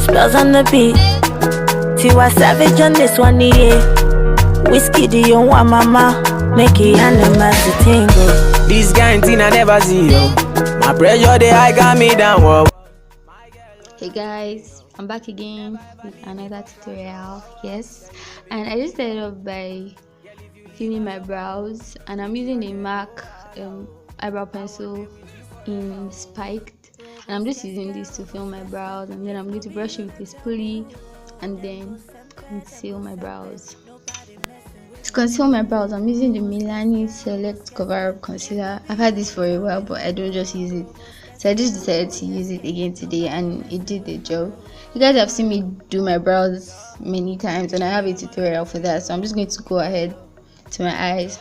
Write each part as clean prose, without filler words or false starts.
Spells on the beat. Tiwa Savage on this one, yeah. Whiskey, do you want mama? Make it animals to tingle. This kind thing I never see, yo. My pressure, they high got me down, whoa. Hey guys, I'm back again with another tutorial. Yes, and I just started off by filling my brows, and I'm using a MAC eyebrow pencil in spiked, and I'm just using this to fill my brows, and then I'm going to brush it with a spoolie and then conceal my brows. To conceal my brows, I'm using the Milani Select Cover Up Concealer. I've had this for a while, but I don't just use it. So I just decided to use it again today, and it did the job. You guys have seen me do my brows many times, and I have a tutorial for that. So I'm just going to go ahead to my eyes.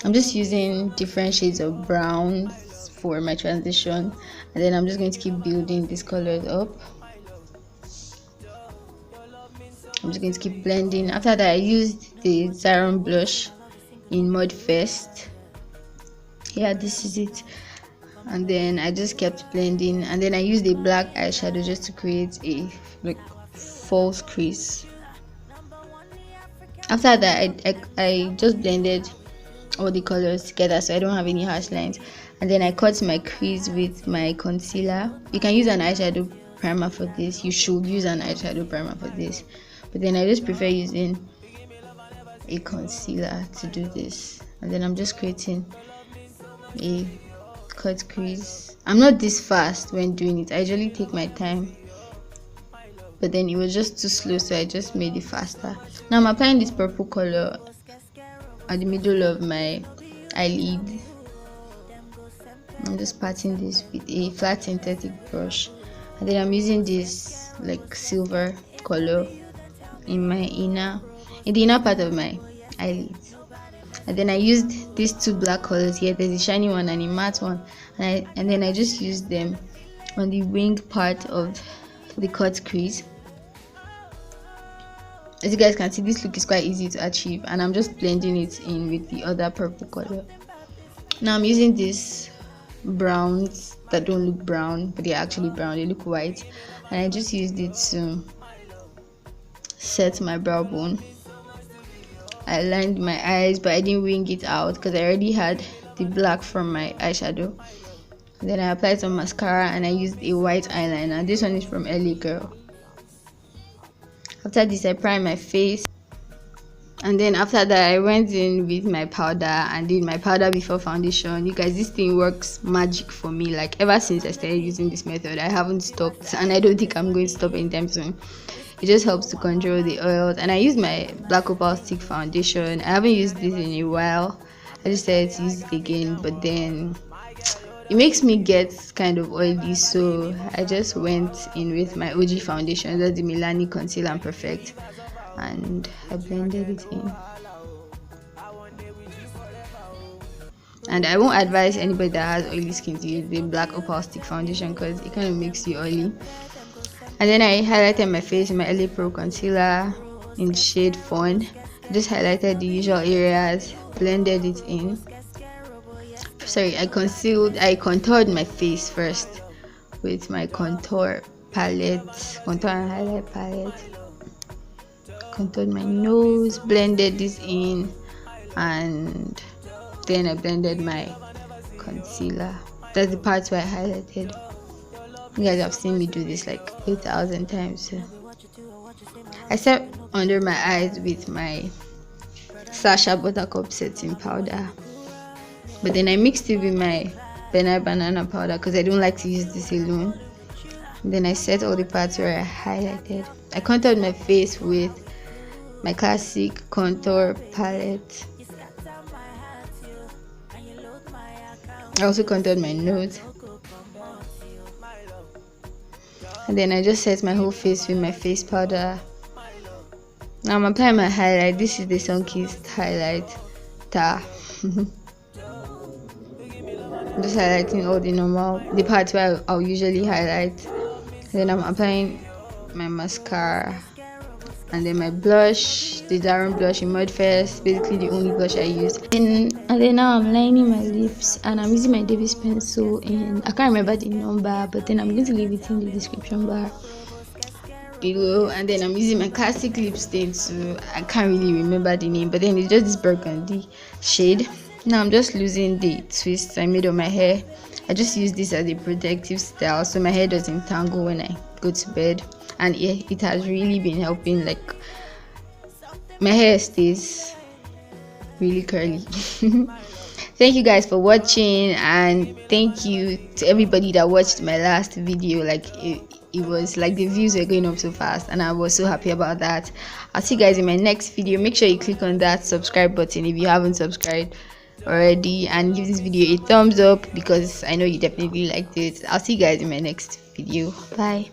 I'm just using different shades of browns for my transition, and then I'm just going to keep building these colors up. I'm just going to keep blending. After that, I used the Zaron blush in Mud Fest. Yeah, this is it. And then I just kept blending, and then I used a black eyeshadow just to create a false crease. After that, I just blended all the colors together so I don't have any harsh lines, and then I cut my crease with my concealer. You can use an eyeshadow primer for this. You should use an eyeshadow primer for this, but then I just prefer using a concealer to do this. And then I'm just creating a cut crease. I'm not this fast when doing it. I usually take my time, but then it was just too slow, so I just made it faster. Now I'm applying this purple color at the middle of my eyelid. I'm just patting this with a flat synthetic brush, and then I'm using this like silver color in the inner part of my eyelid. And then I used these two black colors here. There's a shiny one and a matte one, and then I just used them on the wing part of the cut crease. As you guys can see, this look is quite easy to achieve, and I'm just blending it in with the other purple color. Now I'm using these browns that don't look brown, but they're actually brown. They look white, and I just used it to set my brow bone. I lined my eyes, but I didn't wing it out because I already had the black from my eyeshadow. And then I applied some mascara, and I used a white eyeliner. This one is from LA Girl. After this, I primed my face, and then after that, I went in with my powder and did my powder before foundation. You guys, this thing works magic for me. Like, ever since I started using this method, I haven't stopped, and I don't think I'm going to stop anytime soon. It just helps to control the oils. And I use my black opal stick foundation. I haven't used this in a while. I just decided to use it again, but then it makes me get kind of oily, so I just went in with my OG foundation. That's the Milani Concealer and Perfect, and I blended it in. And I won't advise anybody that has oily skin to use the black opal stick foundation because it kind of makes you oily. And then I highlighted my face in my LA Pro concealer in the shade Fawn. Just highlighted the usual areas, blended it in. Sorry, I contoured my face first with my contour and highlight palette. Contoured my nose, blended this in, and then I blended my concealer. That's the parts where I highlighted. You guys have seen me do this like 8,000 times. So I set under my eyes with my Sasha Buttercup setting powder, but then I mixed it with my banana powder because I don't like to use this alone. And then I set all the parts where I highlighted. I contoured my face with my classic contour palette. I also contoured my nose. And then I just set my whole face with my face powder. Now I'm applying my highlight. This is the Sunkissed highlight. I'm just highlighting all the parts where I'll usually highlight. And then I'm applying my mascara, and then my blush, the Zaron blush in Mud Fest, basically the only blush I use. Then And then now I'm lining my lips, and I'm using my Davis pencil, and I can't remember the number, but then I'm going to leave it in the description bar below. And then I'm using my classic lip stain too. I can't really remember the name, but then it's just this burgundy shade. Now I'm just losing the twists I made on my hair. I just use this as a protective style so my hair doesn't tangle when I go to bed, and it has really been helping. Like, my hair stays really curly. Thank you guys for watching, and thank you to everybody that watched my last video. Like, it was like the views were going up so fast, and I was so happy about that. I'll see you guys in my next video. Make sure you click on that subscribe button if you haven't subscribed already, and give this video a thumbs up because I know you definitely liked it. I'll see you guys in my next video. Bye.